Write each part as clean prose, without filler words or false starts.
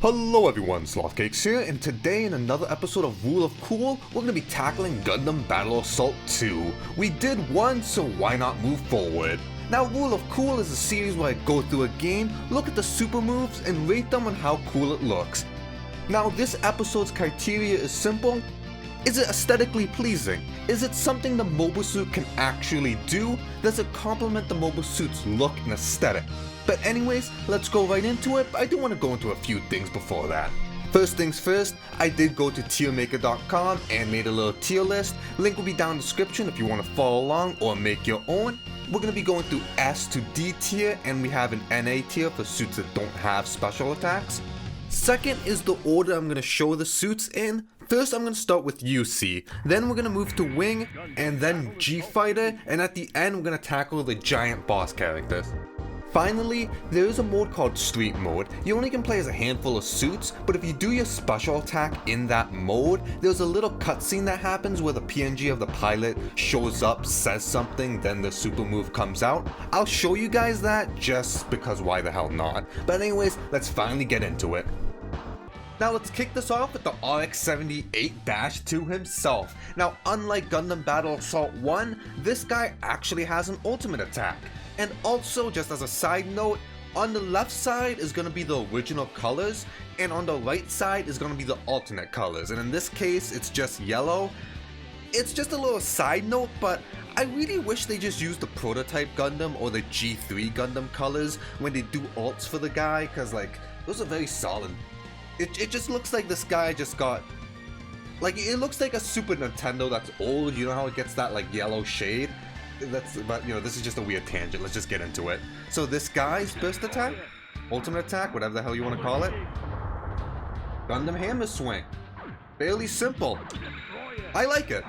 Hello everyone, Slothcakes here, and today in another episode of Rule of Cool, we're going to be tackling Gundam Battle Assault 2. We did one, so why not move forward? Now, Rule of Cool is a series where I go through a game, look at the super moves, and rate them on how cool it looks. Now, this episode's criteria is simple. Is it aesthetically pleasing? Is it something the mobile suit can actually do? Does it complement the mobile suit's look and aesthetic? But anyways, let's go right into it, but I do want to go into a few things before that. First things first, I did go to tiermaker.com and made a little tier list. Link will be down in the description if you want to follow along or make your own. We're going to be going through S to D tier, and we have an NA tier for suits that don't have special attacks. Second is the order I'm going to show the suits in. First I'm going to start with UC, then we're going to move to Wing, and then G-Fighter, and at the end we're going to tackle the giant boss characters. Finally, there is a mode called Street Mode. You only can play as a handful of suits, but if you do your special attack in that mode, there's a little cutscene that happens where the PNG of the pilot shows up, says something, then the super move comes out. I'll show you guys that just because why the hell not. But anyways, let's finally get into it. Now let's kick this off with the RX-78-2 himself. Now unlike Gundam Battle Assault 1, this guy actually has an ultimate attack. And also, just as a side note, on the left side is going to be the original colors, and on the right side is going to be the alternate colors, and in this case it's just yellow. It's just a little side note, but I really wish they just used the prototype Gundam or the G3 Gundam colors when they do alts for the guy, because like, those are very solid. It just looks like this guy just got, like, it looks like a Super Nintendo that's old, you know how it gets that like yellow shade? But you know, this is just a weird tangent, let's just get into it. So this guy's burst attack, ultimate attack, whatever the hell you want to call it, Gundam Hammer Swing. Fairly simple. I like it.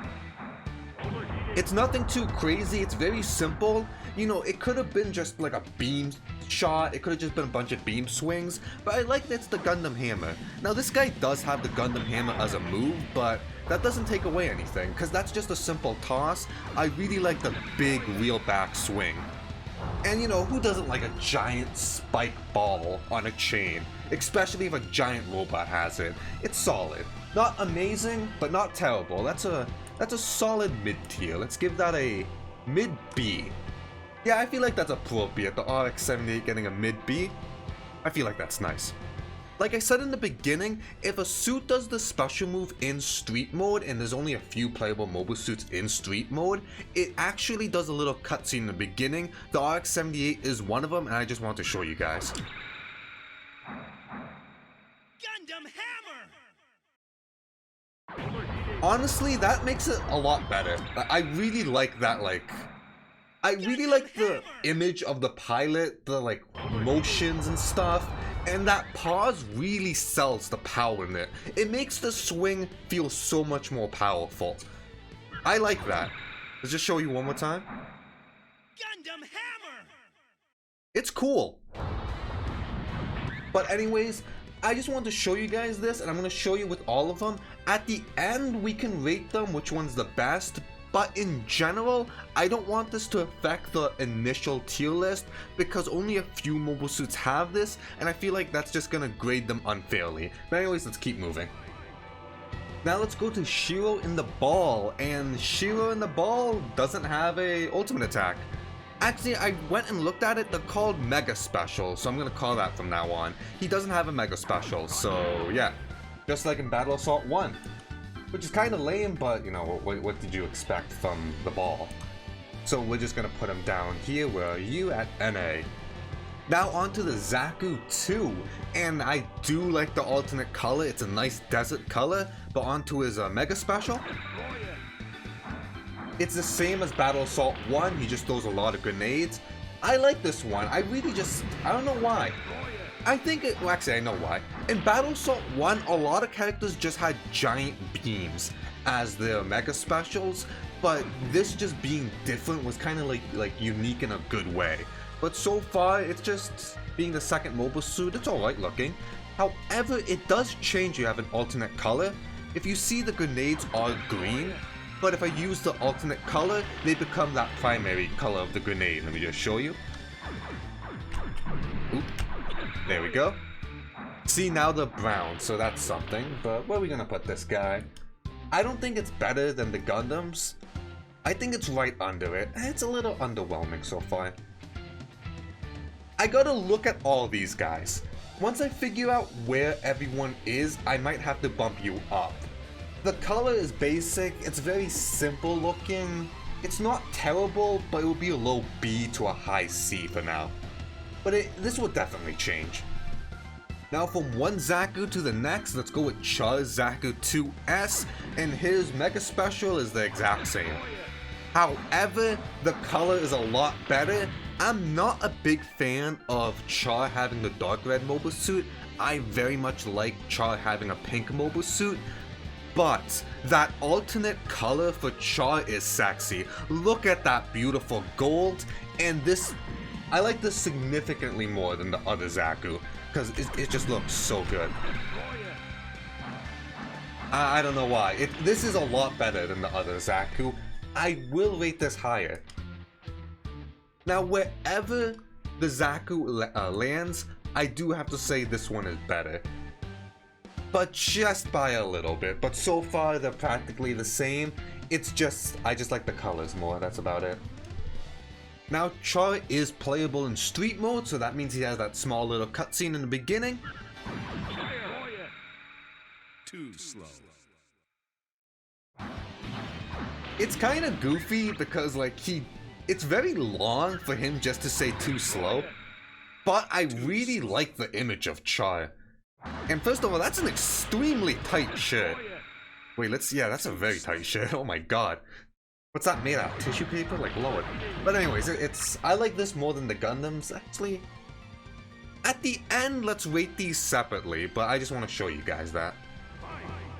It's nothing too crazy, it's very simple. You know, it could have been just like a beam shot, it could have just been a bunch of beam swings, but I like that it's the Gundam Hammer. Now this guy does have the Gundam Hammer as a move, but that doesn't take away anything, because that's just a simple toss. I really like the big wheel back swing. And you know, who doesn't like a giant spike ball on a chain? Especially if a giant robot has it. It's solid. Not amazing, but not terrible. That's a solid mid-tier. Let's give that a mid-B. Yeah, I feel like that's appropriate, the RX-78 getting a mid-B. I feel like that's nice. Like I said in the beginning, if a suit does the special move in Street Mode, and there's only a few playable mobile suits in Street Mode, it actually does a little cutscene in the beginning. The RX-78 is one of them, and I just want to show you guys. Gundam Hammer! Honestly, that makes it a lot better. I really like that, I really like the image of the pilot, the like motions and stuff, and that pause really sells the power in it. It makes the swing feel so much more powerful. I like that. Let's just show you one more time. Gundam Hammer! It's cool. But anyways, I just wanted to show you guys this, and I'm going to show you with all of them. At the end, we can rate them which one's the best. But in general, I don't want this to affect the initial tier list because only a few mobile suits have this, and I feel like that's just gonna grade them unfairly. But anyways, let's keep moving. Now let's go to Shiro in the Ball, and Shiro in the Ball doesn't have a ultimate attack. Actually, I went and looked at it, they're called Mega Special, so I'm gonna call that from now on. He doesn't have a Mega Special, so yeah. Just like in Battle Assault 1. Which is kind of lame, but you know, what did you expect from the ball? So we're just gonna put him down here. Where are you at NA? Now onto the Zaku 2, and I do like the alternate color. It's a nice desert color, but onto his Mega Special. It's the same as Battle Assault 1, he just throws a lot of grenades. I like this one, I don't know why. Well actually I know why. In Battle Assault 1, a lot of characters just had giant beams as their Mega Specials, but this just being different was kind of like unique in a good way. But so far, it's just being the second mobile suit, it's alright looking. However, it does change, you have an alternate color. If you see the grenades are green, but if I use the alternate color, they become that primary color of the grenade. Let me just show you. Oop. There we go. See, now they're brown, so that's something. But where are we gonna put this guy? I don't think it's better than the Gundams. I think it's right under it. It's a little underwhelming so far. I gotta look at all these guys. Once I figure out where everyone is, I might have to bump you up. The color is basic, it's very simple looking. It's not terrible, but it will be a low B to a high C for now. But this will definitely change. Now from one Zaku to the next, let's go with Char's Zaku 2S, and his Mega Special is the exact same. However, the color is a lot better. I'm not a big fan of Char having the dark red mobile suit. I very much like Char having a pink mobile suit. But that alternate color for Char is sexy. Look at that beautiful gold, and this, I like this significantly more than the other Zaku, because it just looks so good. I don't know why. This is a lot better than the other Zaku. I will rate this higher. Now, wherever the Zaku lands, I do have to say this one is better. But just by a little bit. But so far, they're practically the same. It's just, I just like the colors more, that's about it. Now, Char is playable in street mode, so that means he has that small little cutscene in the beginning. Too slow. It's kind of goofy because, like, it's very long for him just to say too slow. But I really like the image of Char. And first of all, that's an extremely tight shirt. Wait, yeah, that's a very tight shirt. Oh my god. What's that made out of? Tissue paper? Like, blow it. But anyways, I like this more than the Gundams, actually. At the end, let's rate these separately, but I just want to show you guys that.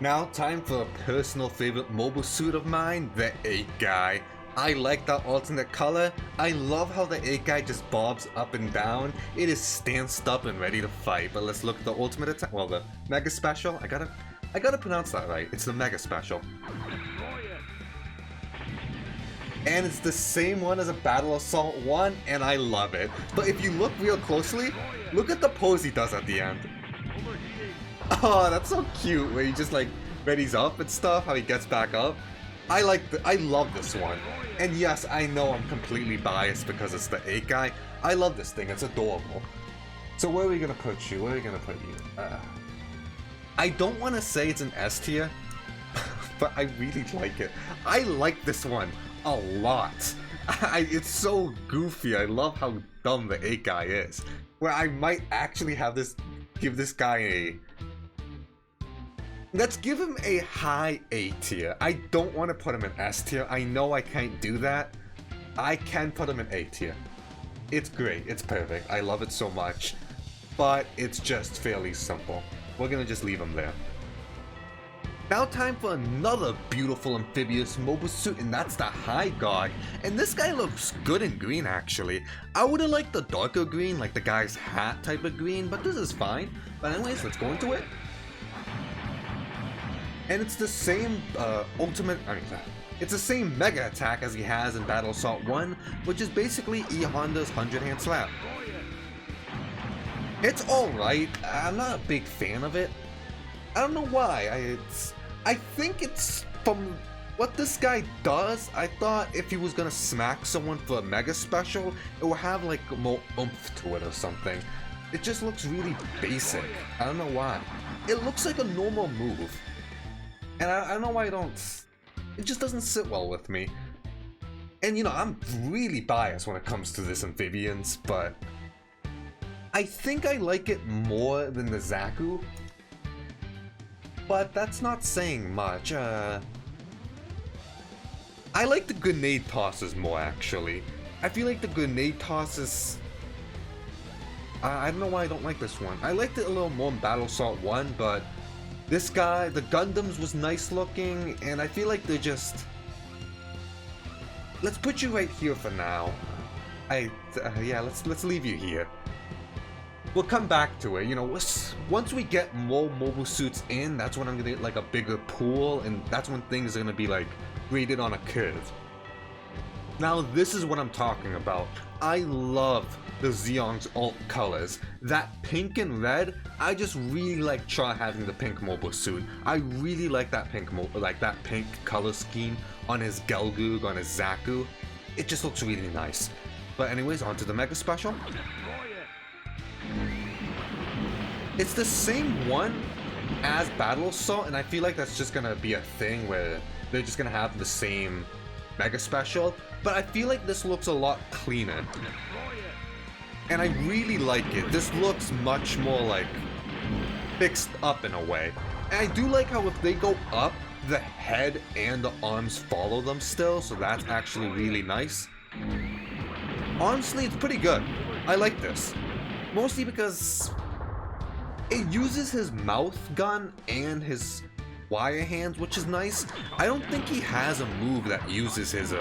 Now, time for a personal favorite mobile suit of mine, the 8 guy. I like that alternate color. I love how the 8 guy just bobs up and down. It is stanced up and ready to fight. But let's look at the ultimate attack. Well, the Mega Special. I gotta pronounce that right. It's the Mega Special. And it's the same one as a Battle Assault 1, and I love it. But if you look real closely, look at the pose he does at the end. Oh, that's so cute, where he just like readies up and stuff, how he gets back up. I love this one. And yes, I know I'm completely biased because it's the 8 guy. I love this thing, it's adorable. So where are we gonna put you? Where are we gonna put you? I don't want to say it's an S tier, but I really like it. I like this one a lot. It's so goofy. I love how dumb the 8 guy is. Where I might actually have give this guy a... Let's give him a high A tier. I don't want to put him in S tier. I know I can't do that. I can put him in A tier. It's great. It's perfect. I love it so much. But it's just fairly simple. We're gonna just leave him there. Now time for another beautiful amphibious mobile suit, and that's the High Guard. And this guy looks good in green, actually. I would've liked the darker green, like the guy's hat type of green, but this is fine. But anyways, let's go into it. And it's the same it's the same mega attack as he has in Battle Assault 1, which is basically E Honda's 100-hand slap. It's alright. I'm not a big fan of it. I don't know why. I think it's from what this guy does. I thought if he was gonna smack someone for a mega special, it would have like more oomph to it or something. It just looks really basic. I don't know why. It looks like a normal move. And I don't know why it just doesn't sit well with me. And you know, I'm really biased when it comes to this amphibians, but I think I like it more than the Zaku. But that's not saying much. I like the grenade tosses more, actually. I feel like the grenade tosses... I don't know why I don't like this one. I liked it a little more in Battle Assault 1, but this guy, the Gundams was nice looking, and I feel like they're just... Let's put you right here for now. Yeah, let's leave you here. We'll come back to it, you know, once we get more mobile suits in, that's when I'm gonna get like a bigger pool, and that's when things are gonna be like graded on a curve. Now this is what I'm talking about. I love the Zeong's alt colors. That pink and red, I just really like having the pink mobile suit. I really like that pink color scheme on his Gelgoog, on his Zaku. It just looks really nice. But anyways, on to the Mega Special. It's the same one as Battle Assault, and I feel like that's just gonna be a thing where they're just gonna have the same Mega Special, but I feel like this looks a lot cleaner. And I really like it. This looks much more like fixed up in a way. And I do like how if they go up, the head and the arms follow them still, so that's actually really nice. Honestly, it's pretty good. I like this. Mostly because it uses his mouth gun and his wire hands, which is nice. I don't think he has a move that uses his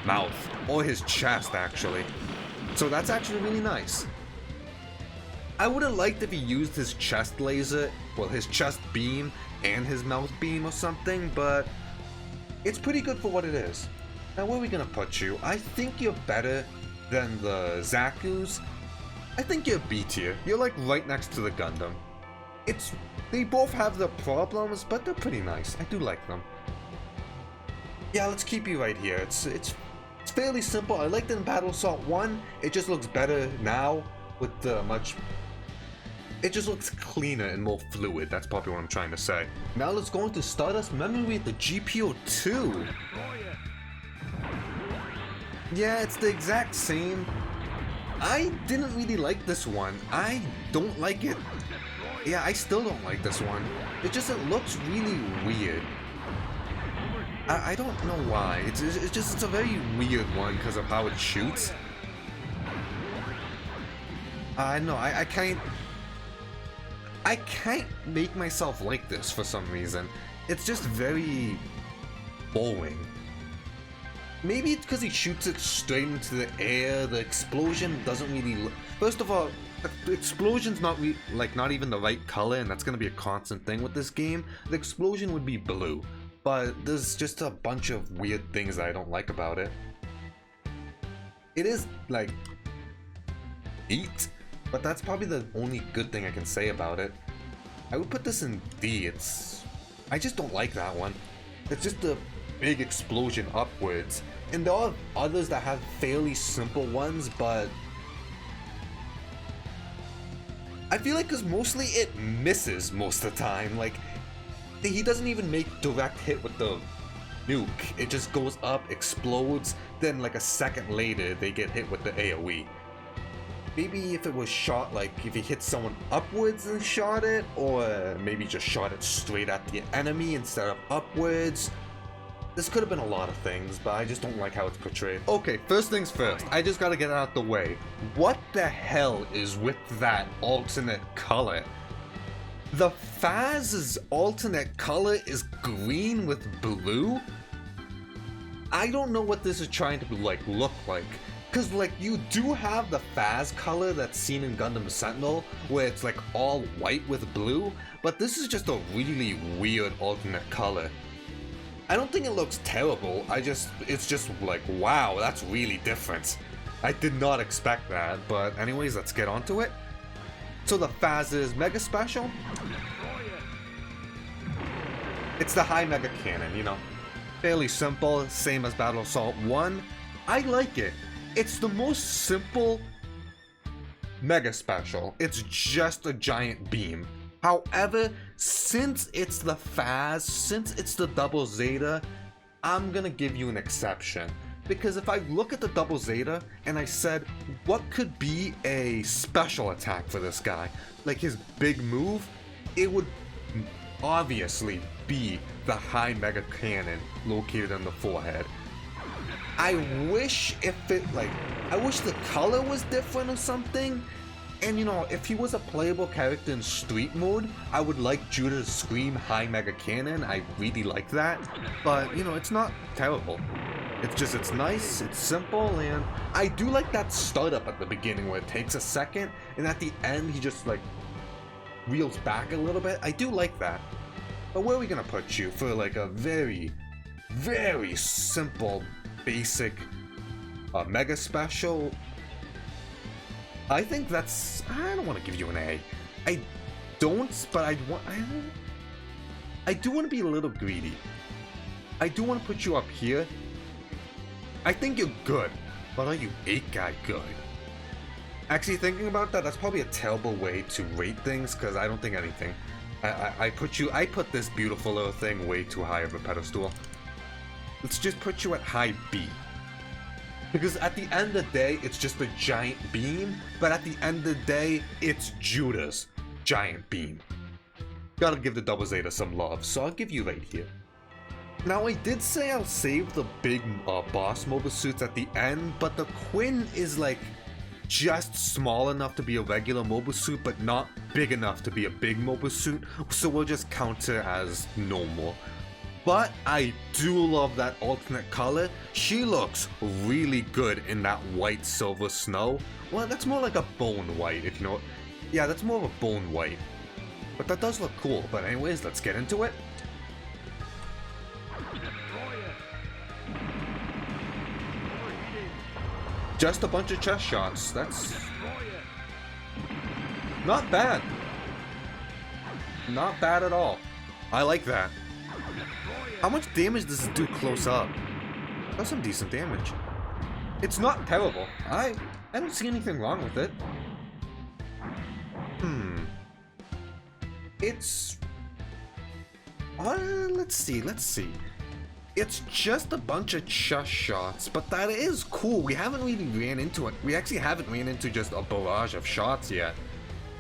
mouth or his chest actually. So that's actually really nice. I would have liked if he used his chest laser, well his chest beam and his mouth beam or something, but it's pretty good for what it is. Now where are we gonna put you? I think you're better than the Zaku's. I think you're B tier. You're like right next to the Gundam. They both have their problems, but they're pretty nice. I do like them. Yeah, let's keep you right here. It's fairly simple. I liked it in Battle Assault 1. It just looks better now with the it just looks cleaner and more fluid. That's probably what I'm trying to say. Now let's go into Stardust Memory at the GPO2. Yeah, it's the exact same. I didn't really like this one. I don't like it. Yeah, I still don't like this one. It looks really weird. I don't know why. It's a very weird one because of how it shoots. I know. I can't make myself like this for some reason. It's just very boring. Maybe it's because he shoots it straight into the air. The explosion doesn't really look. First of all, the explosion's not even the right color, and that's gonna be a constant thing with this game. The explosion would be blue, but there's just a bunch of weird things that I don't like about it. It is like neat, but that's probably the only good thing I can say about it. I would put this in D. I just don't like that one. It's just a big explosion upwards, and there are others that have fairly simple ones, but I feel like because mostly it misses most of the time. Like he doesn't even make direct hit with the nuke. It just goes up, explodes, then like a second later they get hit with the AoE. Maybe if it was shot, like if he hit someone upwards and shot it, or maybe just shot it straight at the enemy instead of upwards. This could have been a lot of things, but I just don't like how it's portrayed. Okay, first things first, I just gotta get it out the way. What the hell is with that alternate color? The Phaz's alternate color is green with blue? I don't know what this is trying to look like. Cause you do have the Phaz color that's seen in Gundam Sentinel, where it's all white with blue, but this is just a really weird alternate color. I don't think it looks terrible, it's just wow, that's really different. I did not expect that, but anyways, let's get onto it. So the Phaz's Mega Special. It's the high Mega Cannon, you know. Fairly simple, same as Battle Assault 1. I like it. It's the most simple Mega Special. It's just a giant beam. However, since it's the Phaz, since it's the Double Zeta, I'm gonna give you an exception. Because if I look at the Double Zeta and I said, what could be a special attack for this guy? Like his big move, it would obviously be the high Mega Cannon located on the forehead. I wish I wish the color was different or something. And you know, if he was a playable character in Street Mode, I would like Judah to scream high Mega Cannon. I really like that. But you know, it's not terrible. It's nice, it's simple, and I do like that startup at the beginning where it takes a second, and at the end he just wheels back a little bit. I do like that. But where are we gonna put you for a very, very simple, basic a Mega Special, I think that's... I don't want to give you an A. I don't, but I do want to be a little greedy. I do want to put you up here. I think you're good, but are you 8 guy good? Actually, thinking about that, that's probably a terrible way to rate things, because I don't think anything. I put this beautiful little thing way too high of a pedestal. Let's just put you at high B. Because at the end of the day, it's just a giant beam, but at the end of the day, it's Judah's giant beam. Gotta give the Double Zeta some love, so I'll give you right here. Now, I did say I'll save the big boss mobile suits at the end, but the Quinn is like just small enough to be a regular mobile suit, but not big enough to be a big mobile suit, so we'll just count it as normal. But I do love that alternate color. She looks really good in that white silver snow. Well, that's more like a bone white, if you know. Yeah, that's more of a bone white. But that does look cool. But anyways, let's get into it. Just a bunch of chest shots. That's not bad. Not bad at all. I like that. How much damage does it do close up? That's some decent damage. It's not terrible. I don't see anything wrong with it. It's... let's see. It's just a bunch of chest shots, but that is cool. We haven't really ran into it. We actually haven't ran into just a barrage of shots yet.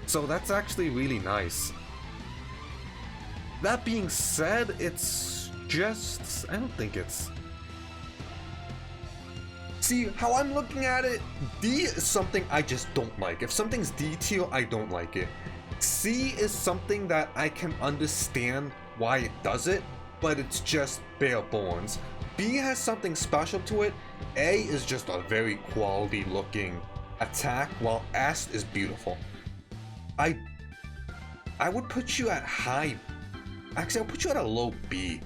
So that's actually really nice. That being said, it's just... I don't think it's... See, how I'm looking at it, D is something I just don't like. If something's D tier, I don't like it. C is something that I can understand why it does it, but it's just bare bones. B has something special to it. A is just a very quality looking attack, while S is beautiful. I would put you at high... Actually, I'll put you at a low B.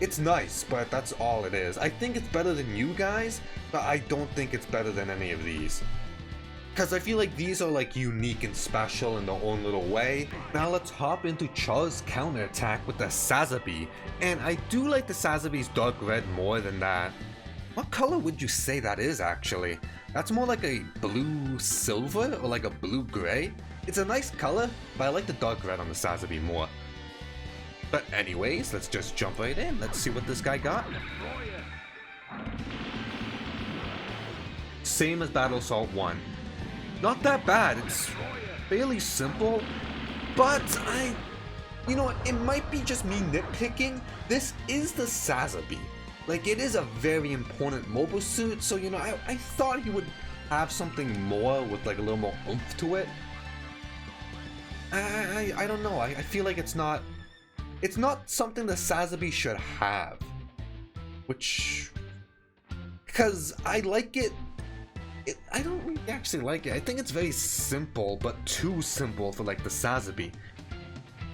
It's nice, but that's all it is. I think it's better than you guys, but I don't think it's better than any of these. Because I feel like these are like unique and special in their own little way. Now let's hop into Char's counterattack with the Sazabi. And I do like the Sazabi's dark red more than that. What color would you say that is actually? That's more like a blue silver or like a blue gray. It's a nice color, but I like the dark red on the Sazabi more. But anyways, let's just jump right in. Let's see what this guy got. Same as Battle Assault 1. Not that bad, it's fairly simple, but you know, it might be just me nitpicking. This is the Sazabi. Like, it is a very important mobile suit, so, you know, I thought he would have something more with, like, a little more oomph to it. I don't know, I feel like it's not something the Sazabi should have. Which, because I like it. I don't really actually like it. I think it's very simple, but too simple for like the Sazabi.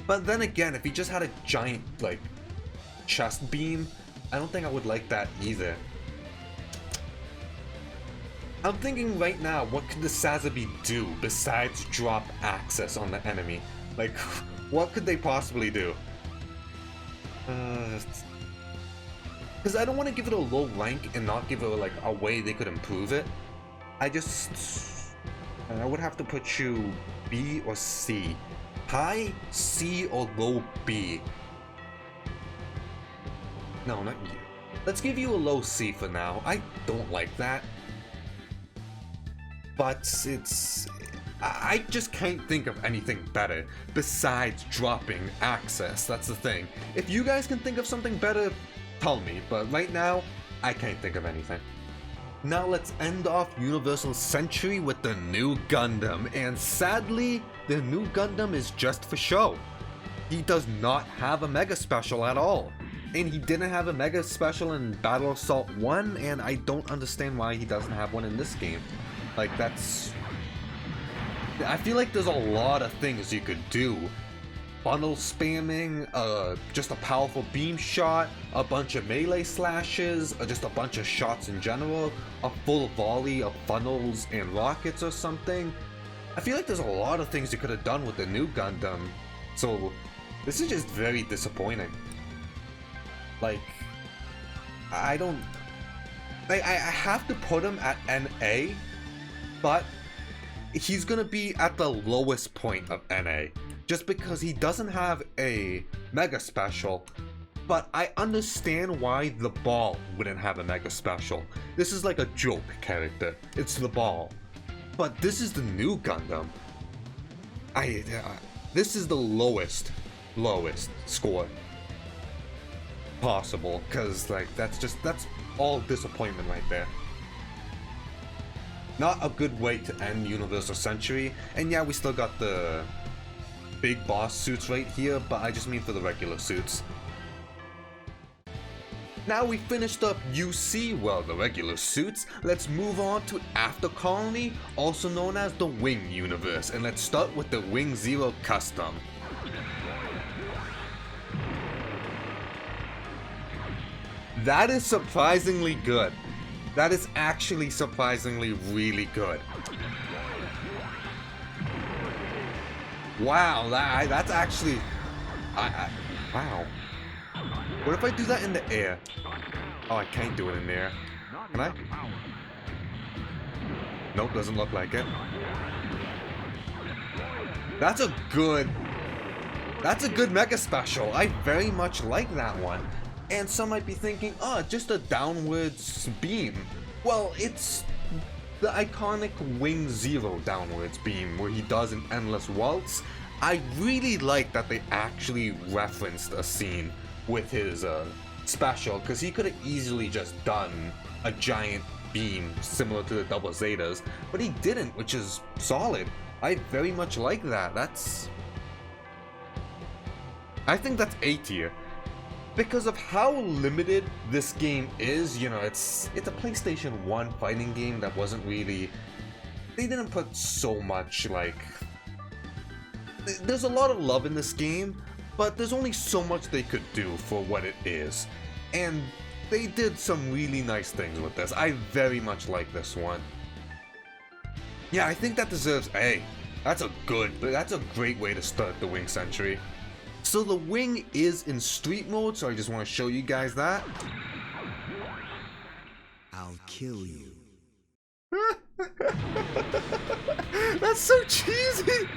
But then again, if he just had a giant like chest beam, I don't think I would like that either. I'm thinking right now, what could the Sazabi do besides drop access on the enemy? Like, what could they possibly do? Because I don't want to give it a low rank and not give it like a way they could improve it. I would have to put you B or C. High C or low B. No, not you. Let's give you a low C for now. I don't like that. But I just can't think of anything better besides dropping access. That's the thing. If you guys can think of something better, tell me. But right now, I can't think of anything. Now let's end off Universal Century with the new Gundam, and sadly, the new Gundam is just for show. He does not have a Mega Special at all, and he didn't have a Mega Special in Battle Assault 1, and I don't understand why he doesn't have one in this game. Like, that's... I feel like there's a lot of things you could do funnel spamming, just a powerful beam shot, a bunch of melee slashes, or just a bunch of shots in general, a full volley of funnels and rockets or something. I feel like there's a lot of things you could have done with the new Gundam, so this is just very disappointing. Like, I have to put him at NA, but he's gonna be at the lowest point of NA, just because he doesn't have a Mega Special, but I understand why the Ball wouldn't have a Mega Special. This is like a joke character, it's the Ball. But this is the new Gundam. This is the lowest score possible, cause like that's all disappointment right there. Not a good way to end Universal Century, and yeah, we still got the big boss suits right here, but I just mean for the regular suits. Now we finished up UC, well, the regular suits, let's move on to After Colony, also known as the Wing Universe, and let's start with the Wing Zero Custom. That is surprisingly good. That is actually surprisingly really good. Wow, that's actually... wow. What if I do that in the air? Oh, I can't do it in the air. Can I? Nope, doesn't look like it. That's a good Mega Special. I very much like that one. And some might be thinking, oh, just a downwards beam. Well, it's the iconic Wing Zero downwards beam where he does an endless waltz. I really like that they actually referenced a scene with his special, because he could have easily just done a giant beam similar to the Double Zetas, but he didn't, which is solid. I very much like that. I think that's A tier. Because of how limited this game is, you know, it's a PlayStation 1 fighting game that wasn't really... They didn't put so much, like... There's a lot of love in this game, but there's only so much they could do for what it is. And they did some really nice things with this. I very much like this one. Yeah, I think that deserves A. That's a great way to start the Wing Century. So the Wing is in street mode, so I just want to show you guys that. I'll kill you. That's so cheesy!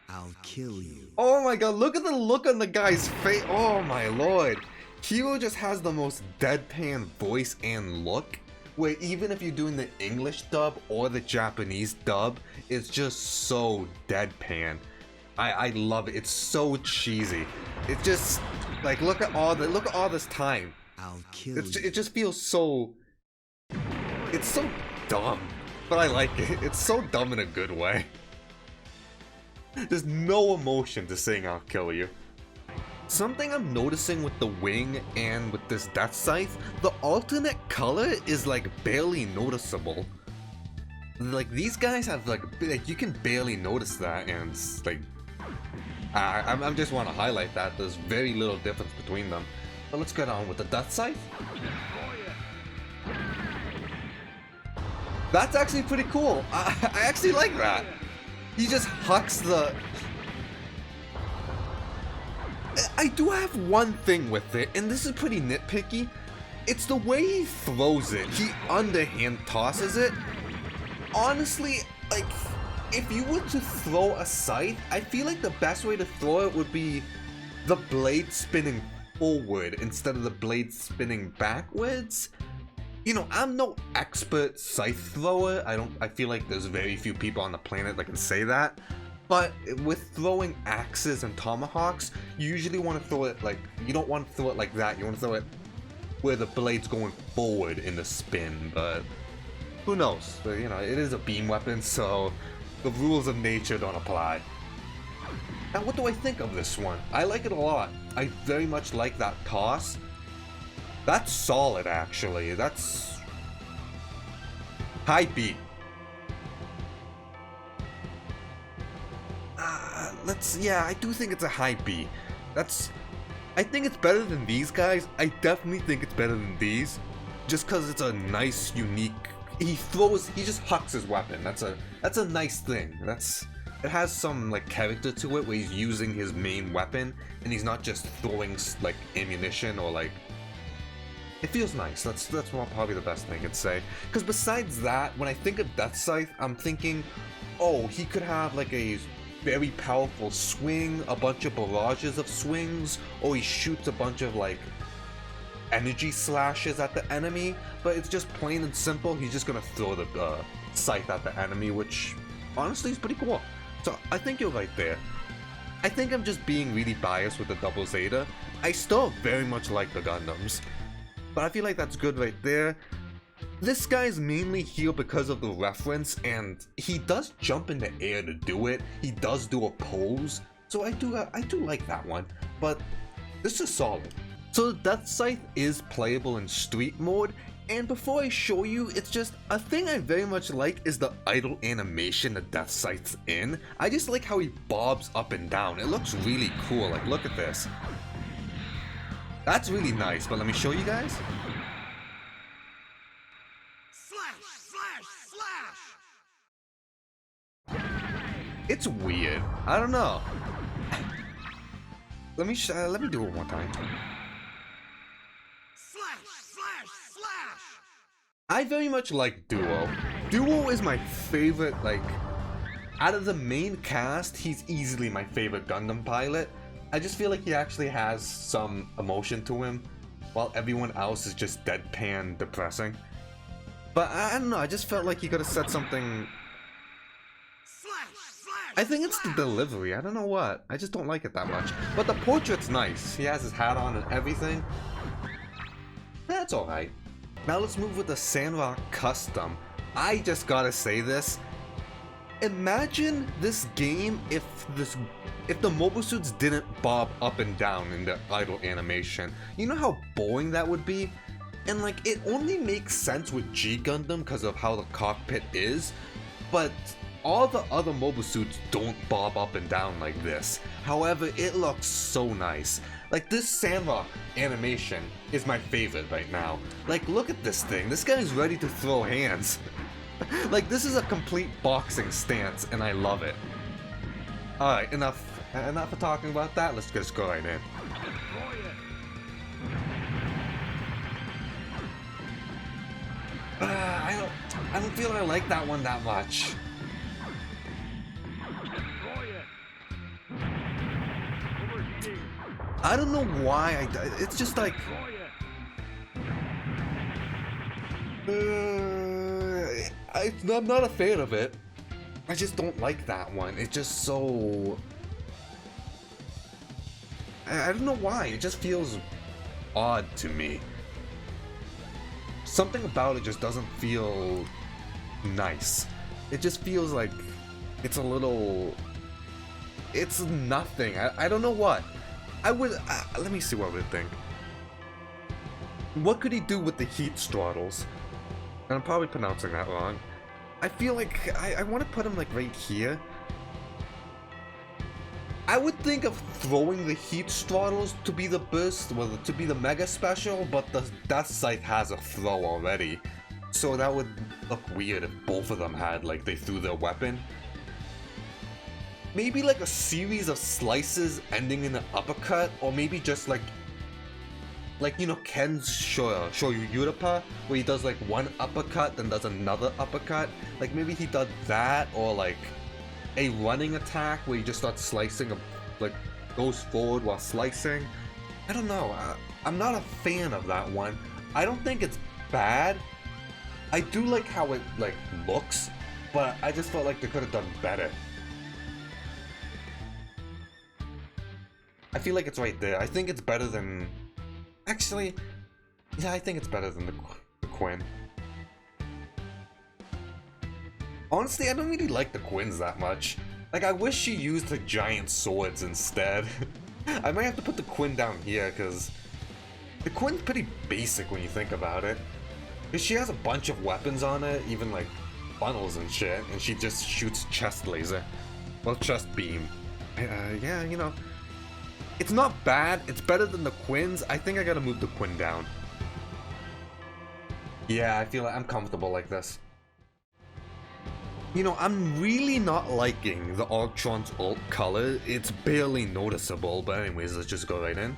I'll kill you. Oh my god, look at the look on the guy's face. Oh my lord. Hiro just has the most deadpan voice and look, where even if you're doing the English dub or the Japanese dub, it's just so deadpan. I love it. It's so cheesy. It just like look at all this time. I'll kill you. It just feels so. It's so dumb, but I like it. It's so dumb in a good way. There's no emotion to saying I'll kill you. Something I'm noticing with the Wing and with this Death Scythe, the alternate color is like barely noticeable. Like these guys have like you can barely notice that, and it's like I just want to highlight that there's very little difference between them. But let's get on with the Death Scythe. That's actually pretty cool. I actually like that. He just hucks the... I do have one thing with it, and this is pretty nitpicky. It's the way he throws it. He underhand tosses it. Honestly, like, if you were to throw a scythe, I feel like the best way to throw it would be the blade spinning forward instead of the blade spinning backwards. You know, I'm no expert scythe thrower. I feel like there's very few people on the planet that can say that. But with throwing axes and tomahawks, you usually want to throw it like, you don't want to throw it like that. You want to throw it where the blade's going forward in the spin, but who knows? But, you know, it is a beam weapon, so the rules of nature don't apply. Now, what do I think of this one? I like it a lot. I very much like that toss. That's solid, actually. That's high B. yeah, I do think it's a high B. I think it's better than these guys. I definitely think it's better than these. Just cause it's a nice, unique, he just hucks his weapon. That's a nice thing. It has some like character to it where he's using his main weapon and he's not just throwing like ammunition or like, it feels nice. That's probably the best thing I could say. Because besides that, when I think of Death Scythe, I'm thinking, oh, he could have like a very powerful swing, a bunch of barrages of swings, or he shoots a bunch of like energy slashes at the enemy. But it's just plain and simple, he's just gonna throw the scythe at the enemy, which honestly is pretty cool. So I think you're right there. I think I'm just being really biased with the Double Zeta. I still very much like the Gundams, but I feel like that's good right there. This guy's mainly here because of the reference, and he does jump in the air to do it. He does do a pose, so I do like that one, but this is solid. So the Death Scythe is playable in Street Mode, and before I show you, it's just a thing I very much like is the idle animation the Death Scythe's in. I just like how he bobs up and down. It looks really cool. Like, look at this. That's really nice, but let me show you guys. It's weird. I don't know. Let me do it one more time. I very much like Duo. Duo is my favorite, like, out of the main cast, he's easily my favorite Gundam pilot. I just feel like he actually has some emotion to him, while everyone else is just deadpan depressing. But I don't know, I just felt like he could have said something. I think it's the delivery, I don't know what. I just don't like it that much. But the portrait's nice. He has his hat on and everything. That's alright. Now let's move with the Sandrock Custom. I just gotta say this. Imagine this game if the mobile suits didn't bob up and down in the idle animation. You know how boring that would be? And like, it only makes sense with G Gundam because of how the cockpit is, but all the other mobile suits don't bob up and down like this. However, it looks so nice. Like, this Sandrock animation is my favorite right now. Like, look at this thing. This guy's ready to throw hands. Like, this is a complete boxing stance, and I love it. Alright, enough of talking about that. Let's just go right in. I don't feel I like that one that much. I don't know why it's just like I'm not a fan of it. I just don't like that one. It's just so I don't know why. It just feels odd to me. Something about it just doesn't feel nice. It just feels like it's a little, it's nothing. I don't know what. Let me see what I would think. What could he do with the heat straddles? And I'm probably pronouncing that wrong. I feel like I want to put him like right here. I would think of throwing the heat straddles to be the burst, well, to be the mega special, but the Death Scythe has a throw already. So that would look weird if both of them had, like, they threw their weapon. Maybe like a series of slices ending in an uppercut, or maybe just like you know, Ken's Shoryupa, where he does like one uppercut, then does another uppercut. Like, maybe he does that, or like a running attack where he just starts slicing, like goes forward while slicing. I don't know. I'm not a fan of that one. I don't think it's bad. I do like how it like looks, but I just felt like they could have done better. I feel like it's right there. I think it's better than... Actually, yeah, I think it's better than the Quinn. Honestly, I don't really like the Quinns that much. Like, I wish she used the giant swords instead. I might have to put the Quinn down here, because the Quinn's pretty basic when you think about it. Because she has a bunch of weapons on it, even like funnels and shit, and she just shoots chest laser. Well, chest beam. Yeah, you know, it's not bad. It's better than the Quins. I think I gotta move the Quinn down. Yeah, I feel like I'm comfortable like this. You know, I'm really not liking the Ultron's ult color. It's barely noticeable, but anyways, let's just go right in.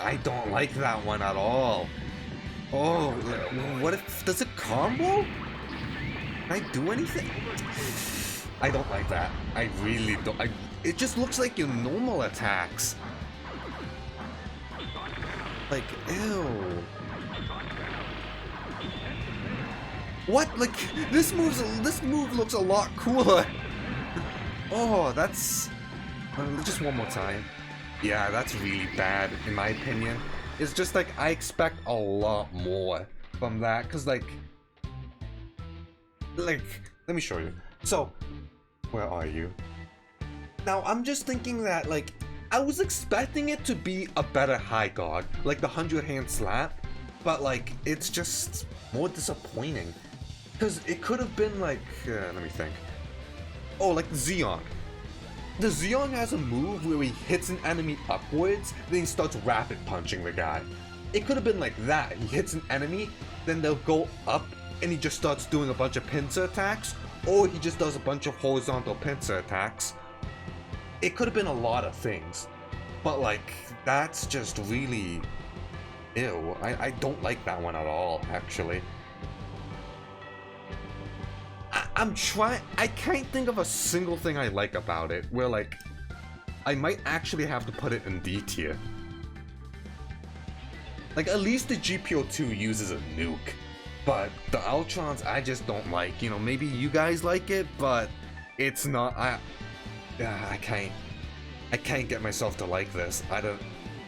I don't like that one at all. Oh, what if, does it combo? Can I do anything? I don't like that. I really don't. It just looks like your normal attacks. Like, ew. What? Like, this move looks a lot cooler. Oh, that's... just one more time. Yeah, that's really bad, in my opinion. It's just like, I expect a lot more from that, because like, let me show you. So, where are you? Now, I'm just thinking that, like, I was expecting it to be a better high guard, like the 100-hand slap, but like, it's just more disappointing. Because it could have been like, let me think. Oh, like Zeon. The Zeon has a move where he hits an enemy upwards, then he starts rapid punching the guy. It could have been like that. He hits an enemy, then they'll go up, and he just starts doing a bunch of pincer attacks, or he just does a bunch of horizontal pincer attacks. It could have been a lot of things, but like, that's just really... ew. I don't like that one at all, actually. I'm trying... I can't think of a single thing I like about it, where like, I might actually have to put it in D tier. Like, at least the GPO2 uses a nuke, but the Ultrons I just don't like. You know, maybe you guys like it, but it's not... I can't get myself to like this.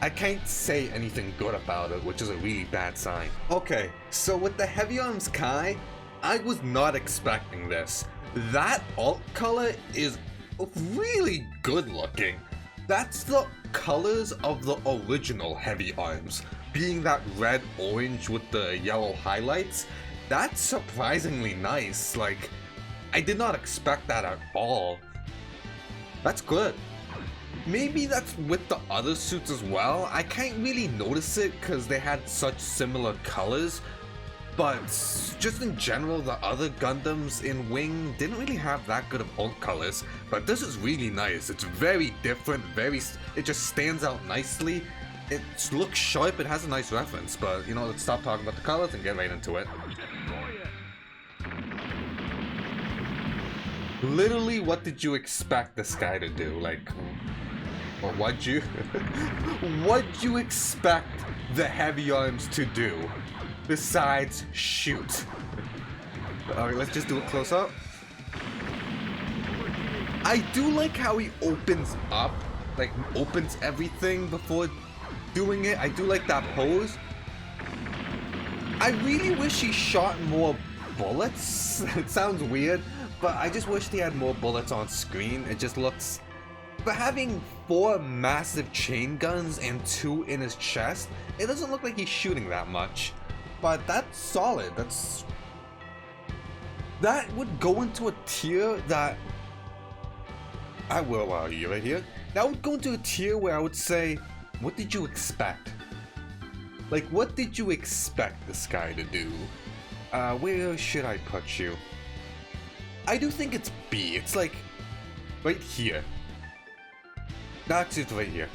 I can't say anything good about it, which is a really bad sign. Okay, so with the Heavy Arms Kai, I was not expecting this. That alt color is really good looking. That's the colors of the original Heavy Arms, being that red-orange with the yellow highlights. That's surprisingly nice. Like, I did not expect that at all. That's good. Maybe that's with the other suits as well. I can't really notice it because they had such similar colors, but just in general, the other Gundams in Wing didn't really have that good of alt colors, but this is really nice. It's very different, it just stands out nicely. It looks sharp, it has a nice reference, but you know, let's stop talking about the colors and get right into it. Literally, what did you expect this guy to do? Like, or what'd you expect the Heavy Arms to do besides shoot? Alright, let's just do it close up. I do like how he opens up, like opens everything before doing it. I do like that pose. I really wish he shot more bullets. It sounds weird, but I just wished he had more bullets on screen. It just looks... But having 4 massive chain guns and 2 in his chest, it doesn't look like he's shooting that much. But that's solid. That would go into a tier that... Where are you? Right here? That would go into a tier where I would say, what did you expect? Like, what did you expect this guy to do? Where should I put you? I do think it's B. It's like, right here. Actually, it's right here.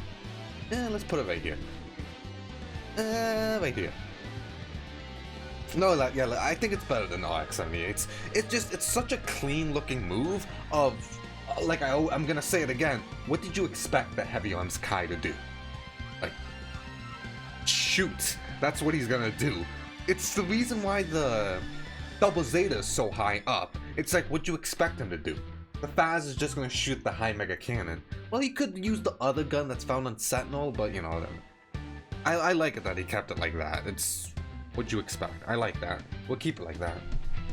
Let's put it right here. Right here. No, yeah, I think it's better than RX-78. It's such a clean looking move of, like, I'm gonna say it again. What did you expect the Heavy Arms Kai to do? Like, shoot. That's what he's gonna do. It's the reason why the Double Zeta is so high up. It's like, what'd you expect him to do? The Phaz is just gonna shoot the high mega cannon. Well, he could use the other gun that's found on Sentinel, but you know, I like it that he kept it like that. It's what'd you expect. I like that. We'll keep it like that.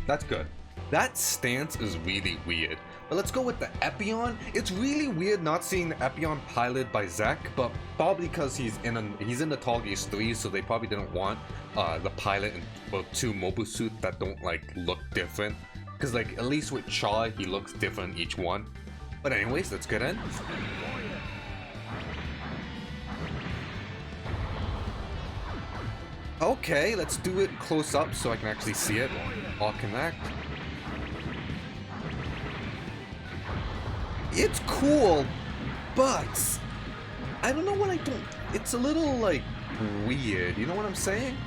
That's good. That stance is really weird. But let's go with the Epion. It's really weird not seeing the Epion piloted by Zek, but probably because he's in the Tall Geese 3, so they probably didn't want the pilot in 2 mobile suits that don't like look different. Because like, at least with Char, he looks different each one. But anyways, let's get in. Okay, let's do it close up so I can actually see it. All connect. It's cool, but I don't know what I don't. It's a little like weird. You know what I'm saying?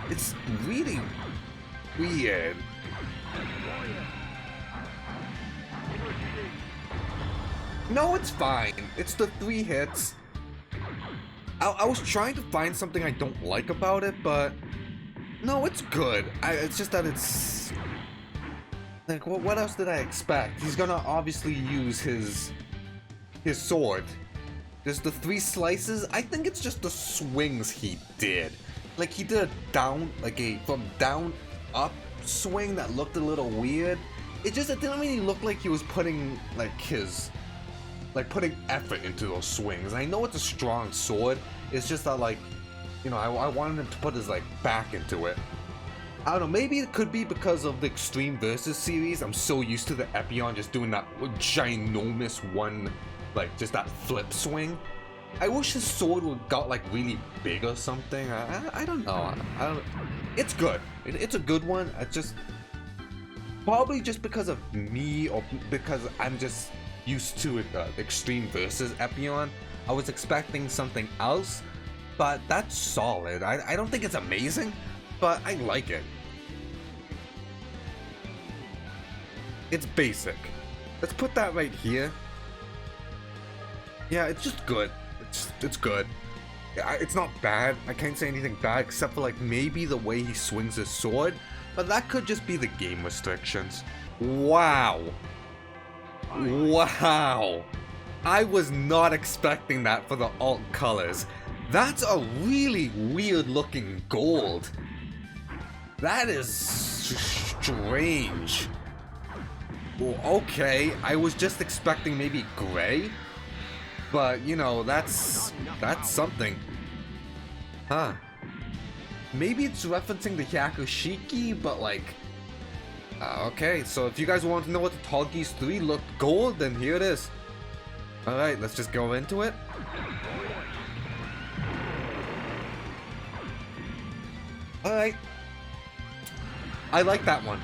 It's really weird. No, it's fine. It's the 3 hits. I was trying to find something I don't like about it, but no, it's good. It's just that it's like, what else did I expect? He's gonna obviously use his sword. There's the 3 slices. I think it's just the swings he did. Like he did a down, like a from down up swing that looked a little weird. It didn't really look like he was putting putting effort into those swings. I know it's a strong sword. It's just that, like, you know, I wanted him to put his like back into it. I don't know, maybe it could be because of the Extreme Versus series. I'm so used to the Epion just doing that ginormous one, like just that flip swing. I wish his sword would got like really big or something. I don't know. It's good. It's a good one. I just probably just because of me or because I'm just used to it, Extreme Versus Epion. I was expecting something else, but that's solid. I don't think it's amazing, but I like it. It's basic. Let's put that right here. Yeah, it's just good. It's good. It's not bad. I can't say anything bad except for like maybe the way he swings his sword, but that could just be the game restrictions. Wow. Wow. I was not expecting that for the alt colors. That's a really weird looking gold. That is strange. Well, okay, I was just expecting maybe gray, but you know, that's something. Huh. Maybe it's referencing the Hyakushiki, but like, okay, so if you guys want to know what the Tall Geese 3 looked gold, then here it is. Alright, let's just go into it. Alright. I like that one.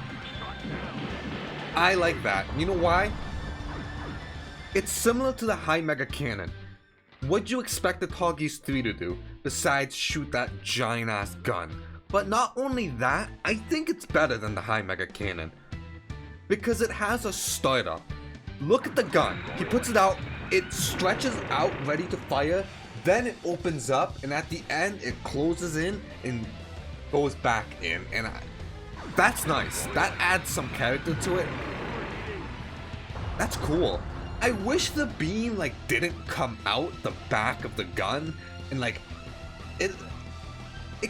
I like that. You know why? It's similar to the High Mega Cannon. What'd you expect the Tall Geese 3 to do, besides shoot that giant-ass gun? But not only that, I think it's better than the High Mega Cannon. Because it has a startup. Look at the gun. He puts it out, it stretches out ready to fire, then it opens up, and at the end it closes in and goes back in. And that's nice. That adds some character to it. That's cool. I wish the beam like didn't come out the back of the gun and like it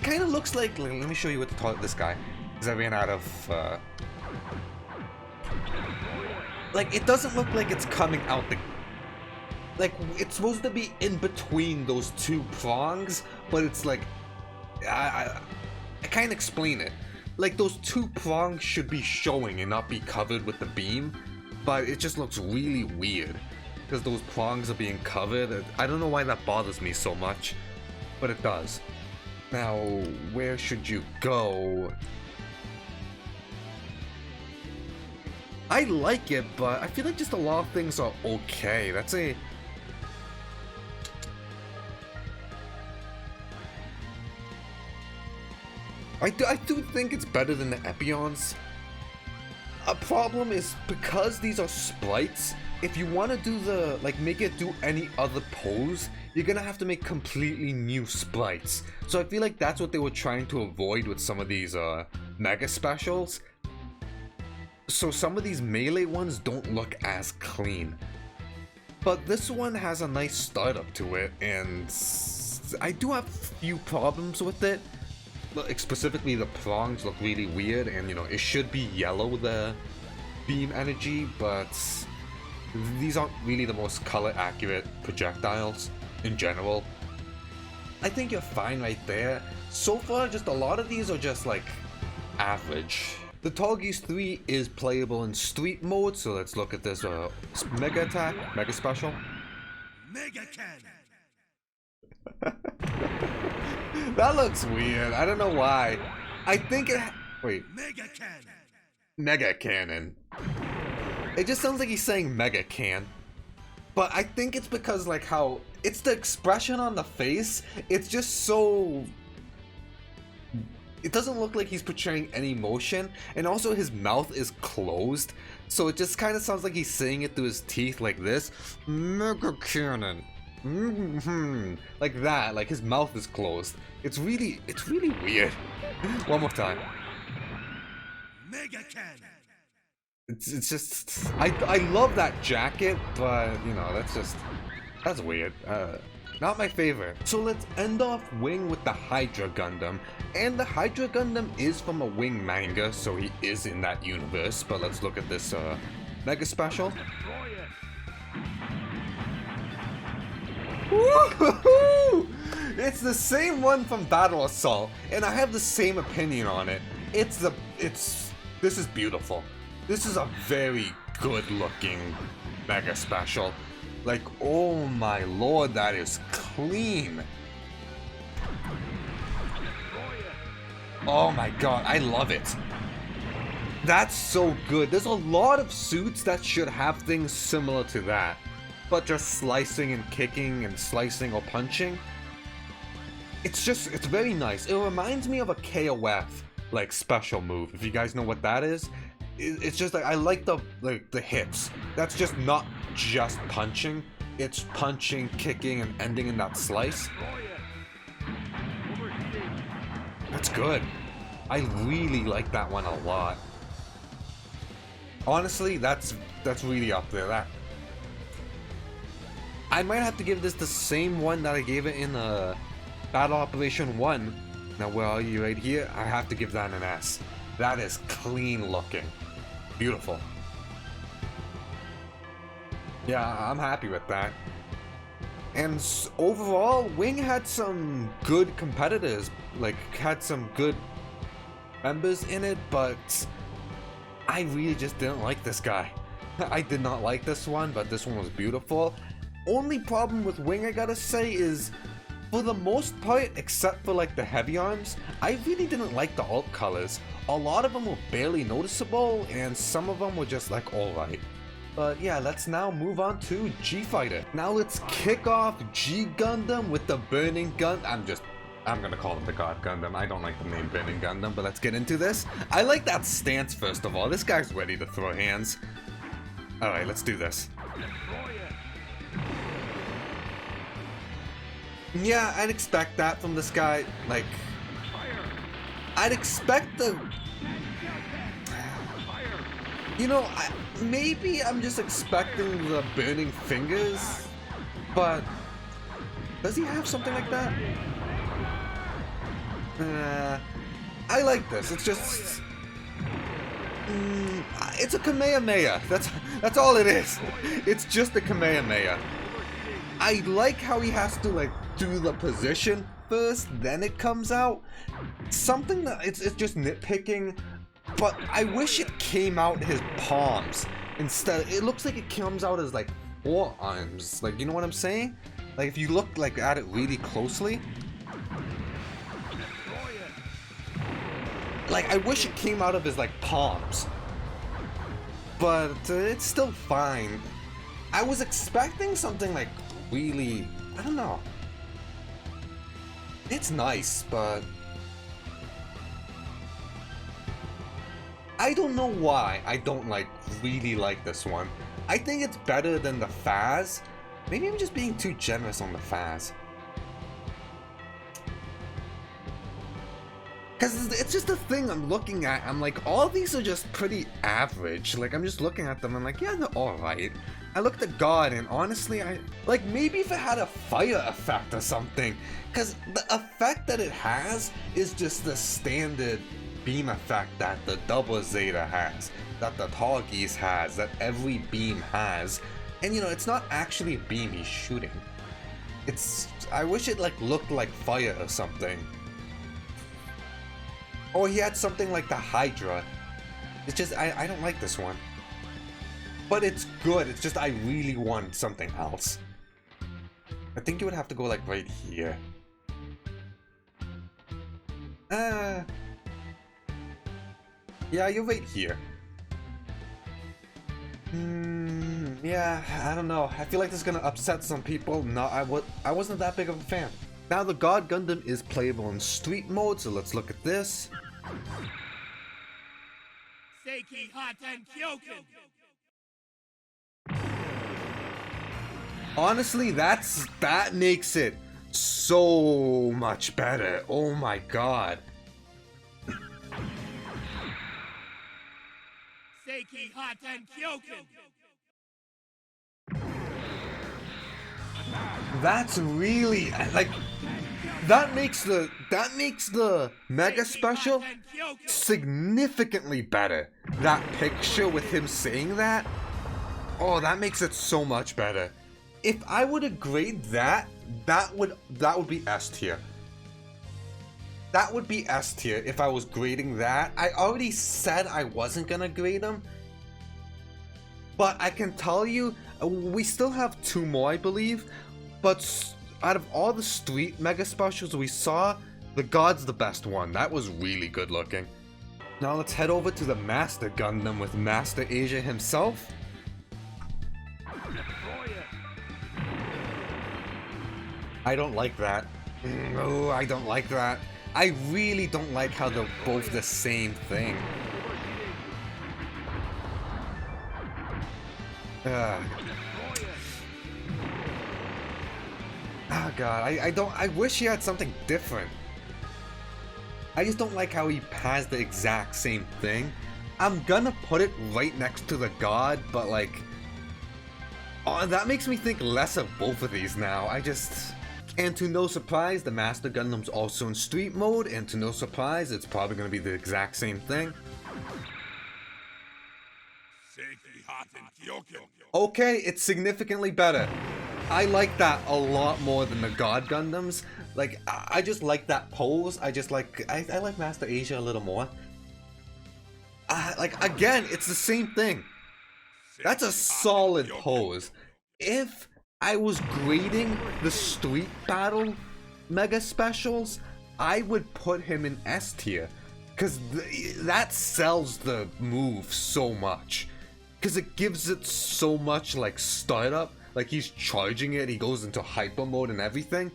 kind of looks like, let me show you what to call this guy, because I ran out of like, it doesn't look like it's coming out the, like, it's supposed to be in between those 2 prongs, but it's like, I can't explain it. Like, those 2 prongs should be showing and not be covered with the beam, but it just looks really weird because those prongs are being covered. I don't know why that bothers me so much, but it does. Now, where should you go? I like it, but I feel like just a lot of things are okay. That's a... I do think it's better than the Epions. A problem is because these are sprites, if you want to do the, like, make it do any other pose, you're gonna have to make completely new sprites. So I feel like that's what they were trying to avoid with some of these mega specials. So some of these melee ones don't look as clean. But this one has a nice startup to it, and I do have a few problems with it. Like, specifically the prongs look really weird, and you know, it should be yellow, the beam energy, but these aren't really the most color accurate projectiles in general. I think you're fine right there. So far, just a lot of these are just like average. The Targis 3 is playable in street mode, so let's look at this mega attack, mega special. Mega Cannon. That looks weird. I don't know why. I think it. Wait. Mega Cannon. Mega Cannon. It just sounds like he's saying Mega Can. But I think it's because, like, how. It's the expression on the face. It's just so. It doesn't look like he's portraying any emotion. And also, his mouth is closed. So it just kind of sounds like he's saying it through his teeth like this. Mega Cannon. Like that, like his mouth is closed. It's really weird. One more time. Mega Cannon. It's just I love that jacket, but you know that's weird. Not my favorite. So let's end off Wing with the Hydra Gundam, and the Hydra Gundam is from a Wing manga, so he is in that universe. But let's look at this mega special. Woohoo! It's the same one from Battle Assault, and I have the same opinion on it. This is beautiful. This is a very good looking mega special. Like, oh my lord, that is clean. Oh my god, I love it. That's so good. There's a lot of suits that should have things similar to that. But just slicing and kicking and slicing or punching. It's very nice. It reminds me of a KOF like special move. If you guys know what that is, it's just like I like the hits. That's just not just punching. It's punching, kicking, and ending in that slice. That's good. I really like that one a lot. Honestly, that's really up there. I might have to give this the same one that I gave it in Battle Operation 1. Now, where are you? Right here? I have to give that an S. That is clean looking. Beautiful. Yeah, I'm happy with that. And overall, Wing had some good competitors. Like, had some good members in it, but I really just didn't like this guy. I did not like this one, but this one was beautiful. Only problem with Wing, I gotta say, is for the most part, except for like the heavy arms, I really didn't like the alt colors. A lot of them were barely noticeable, and some of them were just like alright. But yeah, let's now move on to G Fighter. Now let's kick off G Gundam with the Burning Gun. I'm gonna call him the God Gundam. I don't like the name Burning Gundam, but let's get into this. I like that stance first of all. This guy's ready to throw hands. Alright, let's do this. Yeah, I'd expect that from this guy. Like, I'd expect the... You know, maybe I'm just expecting the burning fingers, but does he have something like that? I like this. It's just... it's a Kamehameha. That's all it is. It's just a Kamehameha. I like how he has to like do the position first, then it comes out. Something that it's just nitpicking, but I wish it came out his palms instead. It looks like it comes out as like forearms. Like, you know what I'm saying? Like if you look like at it really closely. Like I wish it came out of his like palms. But it's still fine. I was expecting something like really, I don't know. It's nice, but I don't know why I don't really like this one. I think it's better than the Faz. Maybe I'm just being too generous on the Faz. Because it's just a thing I'm looking at. I'm like, all these are just pretty average. Like, I'm just looking at them. I'm like, yeah, they're alright. I looked at God, and honestly, like, maybe if it had a fire effect or something. Because the effect that it has is just the standard beam effect that the Double Zeta has, that the Targis has, that every beam has. And, you know, it's not actually a beam he's shooting. I wish it, like, looked like fire or something. Or he had something like the Hydra, It's just, I don't like this one. But it's good, it's just I really want something else. I think you would have to go like right here. Yeah, you're right here. Yeah, I don't know. I feel like this is gonna upset some people. No, I wasn't that big of a fan. Now the God Gundam is playable in street mode, so let's look at this. Seiki Haten Kyoken. Honestly, that makes it so much better. Oh my god. Seiki Haten Kyoken. That's really like that makes the mega special significantly better. That picture with him saying that, oh, that makes it so much better. If I were to grade that would be S tier. That would be S tier if I was grading that. I already said I wasn't gonna grade them, but I can tell you, we still have 2 more, I believe. But out of all the street mega specials we saw, the God's the best one. That was really good looking. Now let's head over to the Master Gundam with Master Asia himself. I don't like that. No, I don't like that. I really don't like how they're both the same thing. Oh god, I wish he had something different. I just don't like how he has the exact same thing. I'm gonna put it right next to the God, but like, oh, that makes me think less of both of these now. And to no surprise, the Master Gundam's also in street mode, and to no surprise, it's probably gonna be the exact same thing. Okay, it's significantly better. I like that a lot more than the God Gundams. Like, I just like that pose. I like Master Asia a little more. Like, again, it's the same thing. That's a solid pose. If I was grading the street battle mega specials, I would put him in S tier. Because that sells the move so much. Because it gives it so much, like, startup. Like, he's charging it, he goes into hyper mode and everything.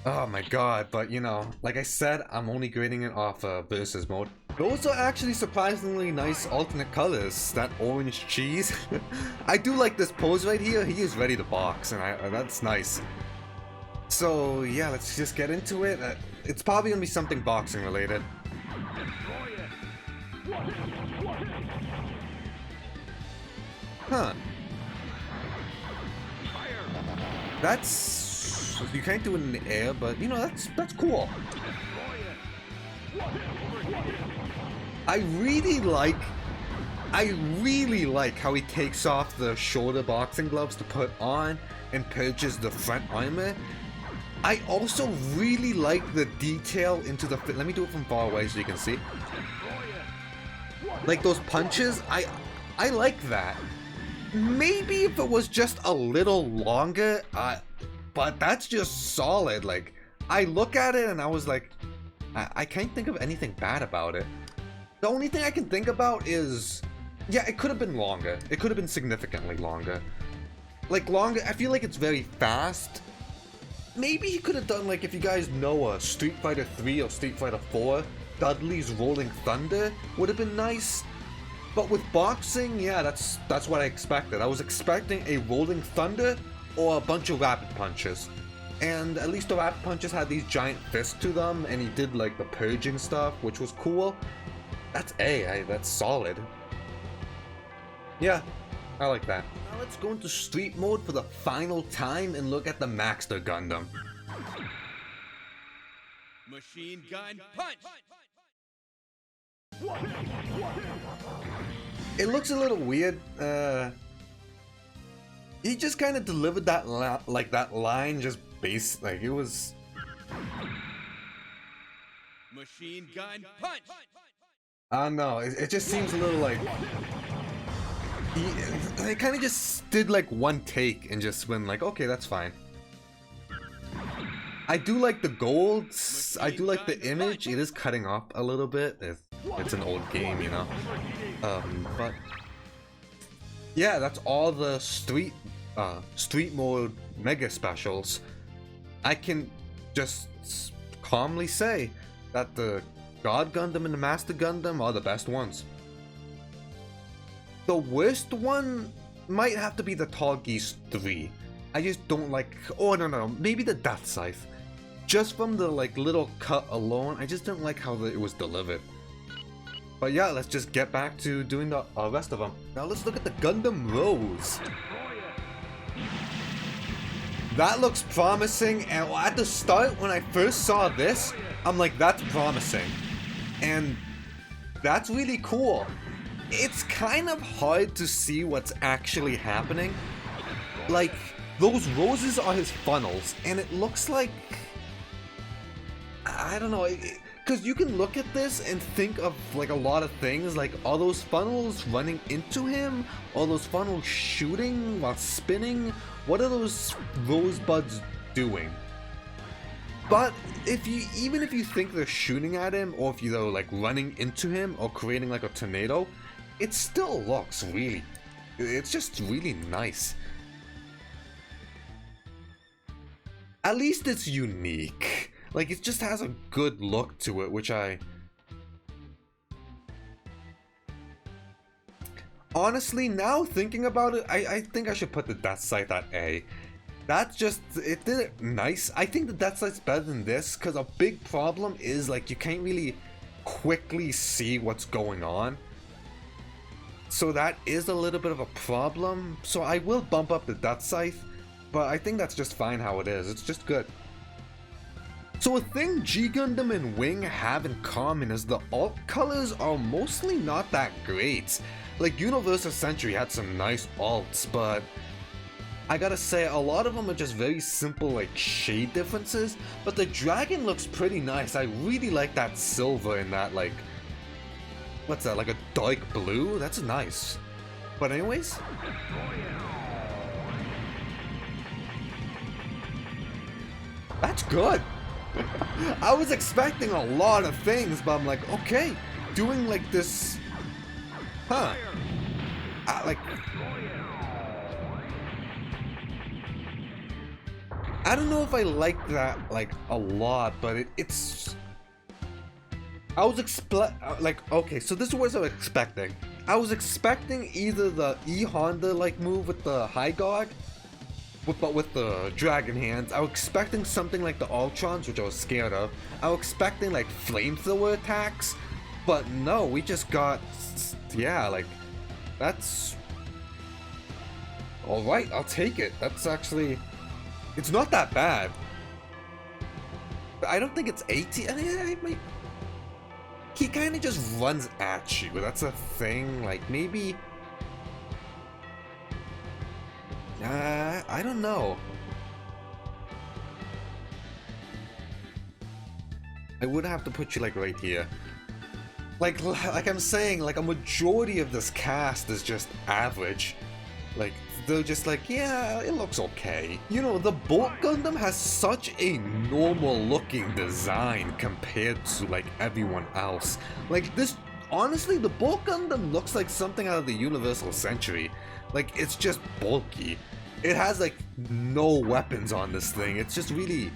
Oh my god, but you know, like I said, I'm only grading it off versus mode. Those are actually surprisingly nice alternate colors. That orange cheese. I do like this pose right here. He is ready to box, and that's nice. So yeah, let's just get into it. It's probably gonna be something boxing related. Huh. That's... you can't do it in the air, but you know, that's cool. I really like how he takes off the shoulder boxing gloves to put on and purges the front armor. I also really like the detail into the... let me do it from far away so you can see. Like those punches, I like that. Maybe if it was just a little longer, but that's just solid. Like, I look at it and I was like, I can't think of anything bad about it. The only thing I can think about is, yeah, it could have been longer. It could have been significantly longer. Like, longer, I feel like it's very fast. Maybe he could have done, like, if you guys know Street Fighter 3 or Street Fighter 4, Dudley's Rolling Thunder would have been nice. But with boxing, yeah, that's what I expected. I was expecting a Rolling Thunder or a bunch of rapid punches. And at least the rapid punches had these giant fists to them, and he did like the purging stuff, which was cool. That's solid. Yeah, I like that. Now let's go into street mode for the final time and look at the Master Gundam. Machine gun punch. It looks a little weird. He just kind of delivered that that line just like it was. Machine gun punch. I don't know, it just seems a little like... They kind of just did like one take and just went like, okay, that's fine. I do like the gold, I do like the image, it is cutting up a little bit, it's an old game, you know? But... yeah, that's all the street mode mega specials. I can just calmly say that the God Gundam and the Master Gundam are the best ones. The worst one might have to be the Tall Geese 3. I just don't like... oh, no, maybe the Death Scythe. Just from the like little cut alone, I just don't like how it was delivered. But yeah, let's just get back to doing the rest of them. Now let's look at the Gundam Rose. That looks promising, and at the start, when I first saw this, I'm like, that's promising. And that's really cool. It's kind of hard to see what's actually happening. Like, those roses are his funnels, and it looks like... I don't know, because you can look at this and think of like a lot of things, like are those funnels running into him? Are those funnels shooting while spinning? What are those rosebuds doing? But even if you think they're shooting at him, or if they're like running into him or creating like a tornado, it still looks really, it's just really nice. At least it's unique. Like, it just has a good look to it, which I... honestly, now thinking about it, I think I should put the Death Scythe at A. That's just... it did it nice. I think the Death Scythe's better than this, because a big problem is, like, you can't really quickly see what's going on. So that is a little bit of a problem. So I will bump up the Death Scythe, but I think that's just fine how it is. It's just good. So a thing G Gundam and Wing have in common is the alt colors are mostly not that great. Like Universal Century had some nice alts, but I gotta say a lot of them are just very simple like shade differences, but the dragon looks pretty nice. I really like that silver and that like, what's that, like a dark blue? That's nice. But anyways, that's good. I was expecting a lot of things, but I'm like, okay, doing like this, huh? Like, I don't know if I like that like a lot, but it's. I was like, okay, so this is what I was expecting. I was expecting either the E Honda like move with the high guard. But with the dragon hands, I was expecting something like the Ultrons, which I was scared of. I was expecting like flamethrower attacks, but no, we just got, yeah, like, that's, alright, I'll take it. That's actually, it's not that bad. I don't think it's 18, I mean, he kind of just runs at you, that's a thing, like, maybe... I don't know. I would have to put you like right here. Like I'm saying, like a majority of this cast is just average. Like they're just like, yeah, it looks okay. You know, the Bolt Gundam has such a normal looking design compared to like everyone else. Like this, honestly, the Bolt Gundam looks like something out of the Universal Century. Like it's just bulky. It has like no weapons on this thing. It's just really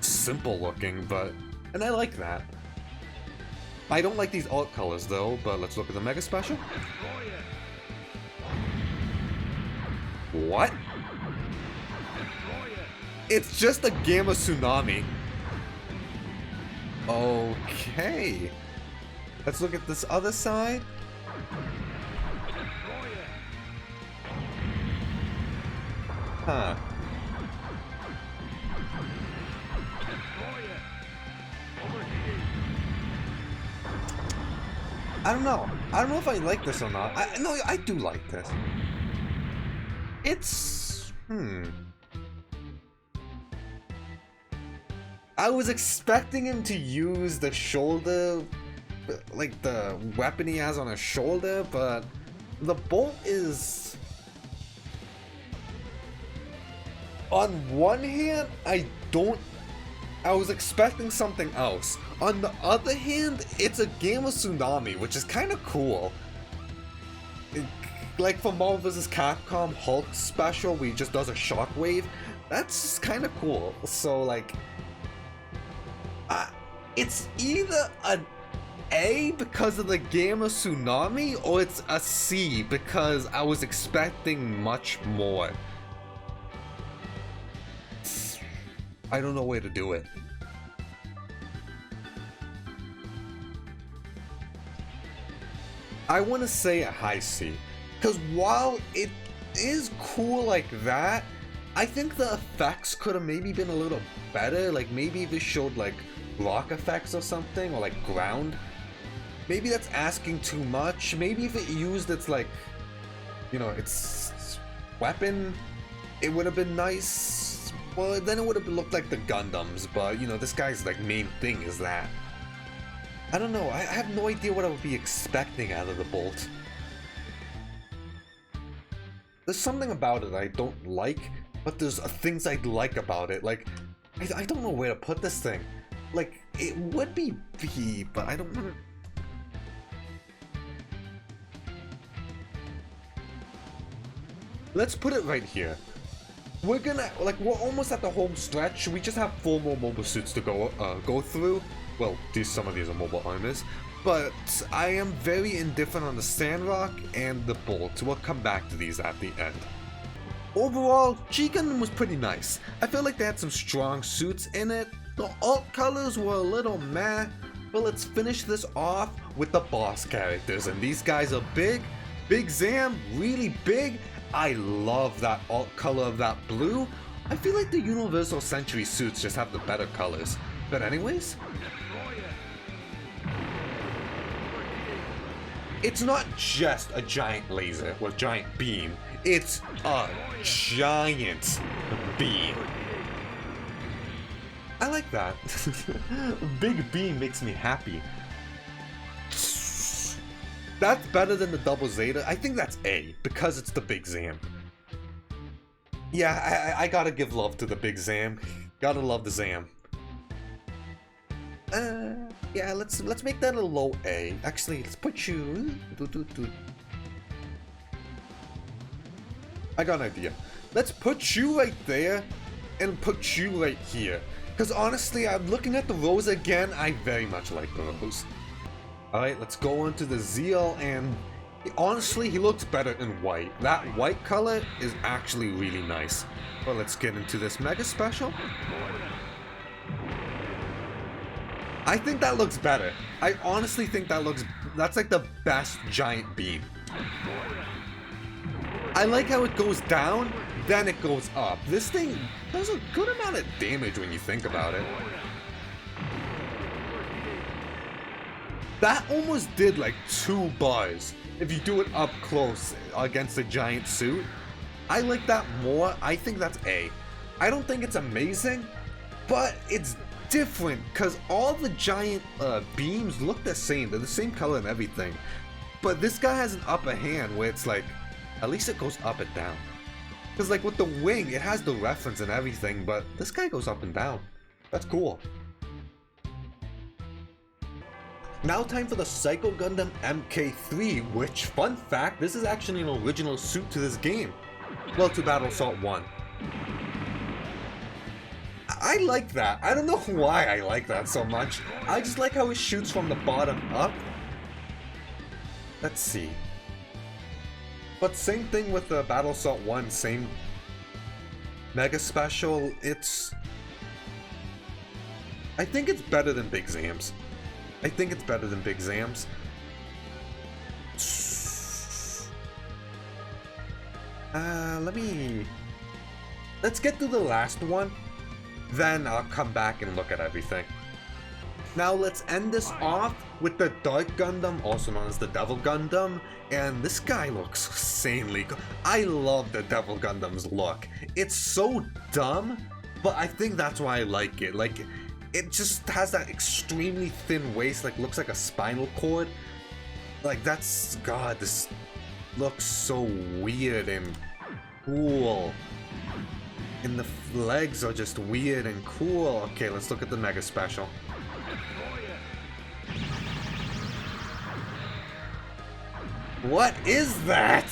simple looking, and I like that. I don't like these alt colors though, but let's look at the Mega Special. What? It's just a Gamma Tsunami. Okay. Let's look at this other side. Huh. I don't know. I don't know if I like this or not. No, I do like this. It's... I was expecting him to use the shoulder like the weapon he has on his shoulder, but the bolt is... On one hand, I was expecting something else. On the other hand, it's a game of Tsunami, which is kind of cool. Like for Marvel vs. Capcom Hulk special, where he just does a shockwave. That's kind of cool. So like, it's either an A because of the game of Tsunami, or it's a C because I was expecting much more. I don't know where to do it. I want to say a high C, because while it is cool like that, I think the effects could have maybe been a little better. Like maybe if it showed like rock effects or something, or like ground. Maybe that's asking too much. Maybe if it used its like, you know, its weapon, it would have been nice. Well, then it would have looked like the Gundams, but you know, this guy's like main thing is that. I don't know, I have no idea what I would be expecting out of the bolt. There's something about it I don't like, but there's things I like about it. Like, I don't know where to put this thing. Like, it would be B, but I don't want to... Let's put it right here. We're almost at the home stretch. We just have 4 more mobile suits to go through. Well, some of these are mobile armors. But I am very indifferent on the Sandrock and the Bolt. We'll come back to these at the end. Overall, G-Gundam was pretty nice. I feel like they had some strong suits in it. The alt colors were a little meh. But let's finish this off with the boss characters. And these guys are big. Big Zam, really big. I love that alt color of that blue. I feel like the Universal Century suits just have the better colors. But anyways, it's not just a giant laser with giant beam. It's a giant beam. I like that. Big beam makes me happy. That's better than the double Zeta. I think that's A, because it's the Big Zam. Yeah, I gotta give love to the Big Zam. Gotta love the Zam. Yeah, let's make that a low A. Actually, let's put you... I got an idea. Let's put you right there, and put you right here. Because honestly, I'm looking at the rows again, I very much like the rows. Alright, let's go into the Zeal, and honestly, he looks better in white. That white color is actually really nice. But let's get into this Mega Special. I think that looks better. I honestly think that's like the best giant beam. I like how it goes down, then it goes up. This thing does a good amount of damage when you think about it. That almost did like 2 bars if you do it up close against a giant suit. I like that more. I think that's A. I don't think it's amazing, but it's different because all the giant beams look the same. They're the same color and everything. But this guy has an upper hand where it's like, at least it goes up and down. Because like with the wing, it has the reference and everything, but this guy goes up and down. That's cool. Now time for the Psycho Gundam MK3, which, fun fact, this is actually an original suit to this game. Well, to Battle Assault 1. I like that. I don't know why I like that so much. I just like how it shoots from the bottom up. Let's see. But same thing with the Battle Assault 1, same Mega Special. I think it's better than Big Zam's. I think it's better than Big Zam's. Let's get through the last one, then I'll come back and look at everything. Now let's end this off with the Dark Gundam, also known as the Devil Gundam, and this guy looks insanely good. I love the Devil Gundam's look. It's so dumb, but I think that's why I like it. Like, it just has that extremely thin waist, like looks like a spinal cord. Like that's, God, this looks so weird and cool. And the legs are just weird and cool. Okay, let's look at the Mega Special. What is that?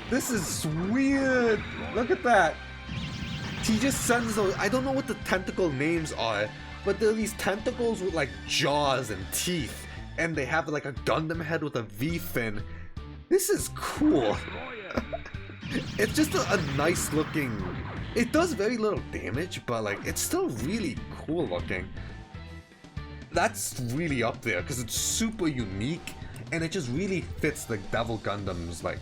This is weird. Look at that. He just sends those, I don't know what the tentacle names are, but there are these tentacles with like jaws and teeth, and they have like a Gundam head with a V fin. This is cool. It's just a nice looking, it does very little damage, but like it's still really cool looking. That's really up there because it's super unique, and it just really fits the Devil Gundam's like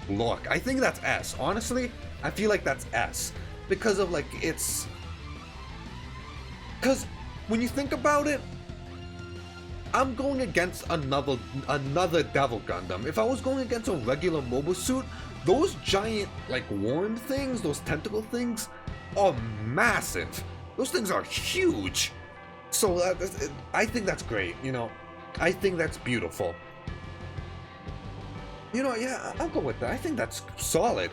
look. I think that's S. Honestly, I feel like that's S because of like it's, because when you think about it, I'm going against another Devil Gundam. If I was going against a regular mobile suit, those giant like worm things, those tentacle things, are massive. Those things are huge. So I think that's great. You know, I think that's beautiful. You know, yeah, I'll go with that. I think that's solid.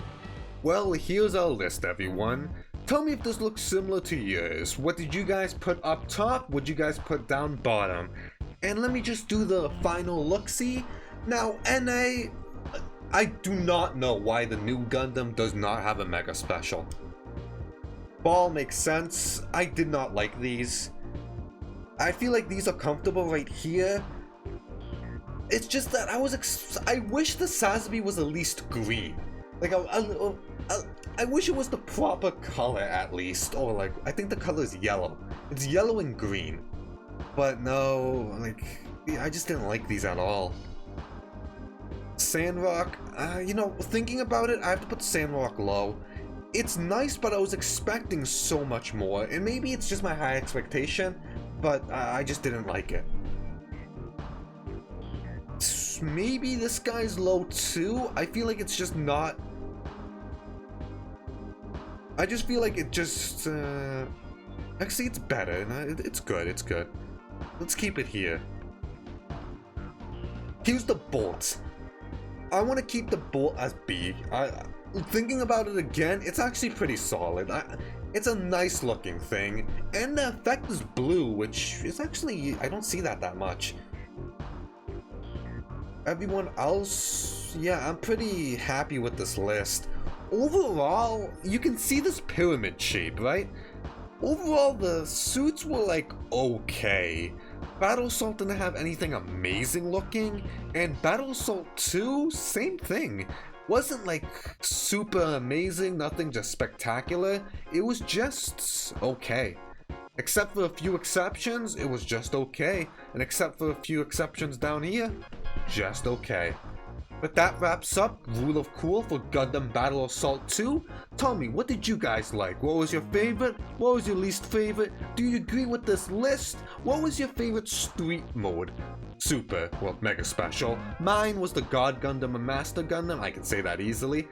Well, here's our list, everyone. Tell me if this looks similar to yours. What did you guys put up top? What did you guys put down bottom? And let me just do the final look-see. Now, NA, I do not know why the new Gundam does not have a Mega Special. Ball makes sense. I did not like these. I feel like these are comfortable right here. It's just that I wish the Sazabi was at least green. Like, I wish it was the proper color at least. Or like, I think the color is yellow. It's yellow and green. But no, like, I just didn't like these at all. Sandrock, you know, thinking about it, I have to put Sandrock low. It's nice, but I was expecting so much more. And maybe it's just my high expectation, but I just didn't like it. Maybe this guy's low too. I feel like it's just not. I just feel like it just. Actually, it's better. It's good. It's good. Let's keep it here. Here's the bolt. I want to keep the bolt as B. Thinking about it again, it's actually pretty solid. It's a nice looking thing, and the effect is blue, which is actually, I don't see that much. Everyone else, yeah, I'm pretty happy with this list. Overall, you can see this pyramid shape, right? Overall, the suits were like okay. Battle Assault didn't have anything amazing looking, and Battle Assault 2, same thing. Wasn't like super amazing, nothing just spectacular. It was just okay. Except for a few exceptions, it was just okay. And except for a few exceptions down here, just okay. But that wraps up Rule of Cool for Gundam Battle Assault 2. Tell me, what did you guys like? What was your favorite? What was your least favorite? Do you agree with this list? What was your favorite street mode? Super, well, Mega Special. Mine was the God Gundam and Master Gundam, I can say that easily.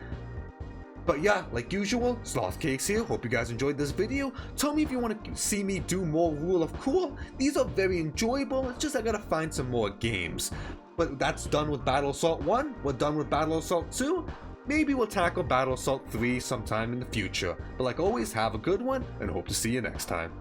But yeah, like usual, Sloth Cakes here. Hope you guys enjoyed this video. Tell me if you want to see me do more Rule of Cool. These are very enjoyable, it's just I gotta find some more games. But that's done with Battle Assault 1, we're done with Battle Assault 2. Maybe we'll tackle Battle Assault 3 sometime in the future. But like always, have a good one, and hope to see you next time.